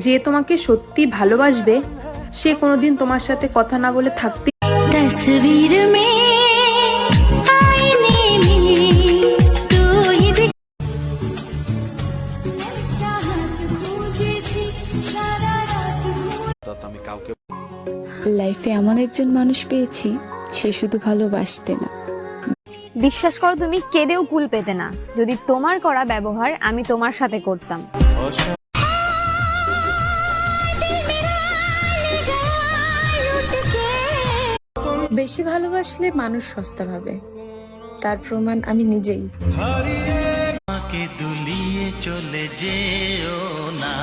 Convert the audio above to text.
যে তোমাকে সত্যি ভালোবাসবে সে কোনোদিন তোমার সাথে কথা না বলে থাকতে तस्वीर में आईने में तू ही दिख লাইফে এমন একজন মানুষ পেয়েছি, সে শুধু ভালোবাসতে না, বিশ্বাস করো তুমি কেঁদেও কুল পেতে না যদি তোমার করা ব্যবহার আমি তোমার সাথে করতাম। বেশি ভালোবাসলে মানুষ সস্তা ভাবে, তার প্রমাণ আমি নিজেই। দুলিয়ে চলে যেও না।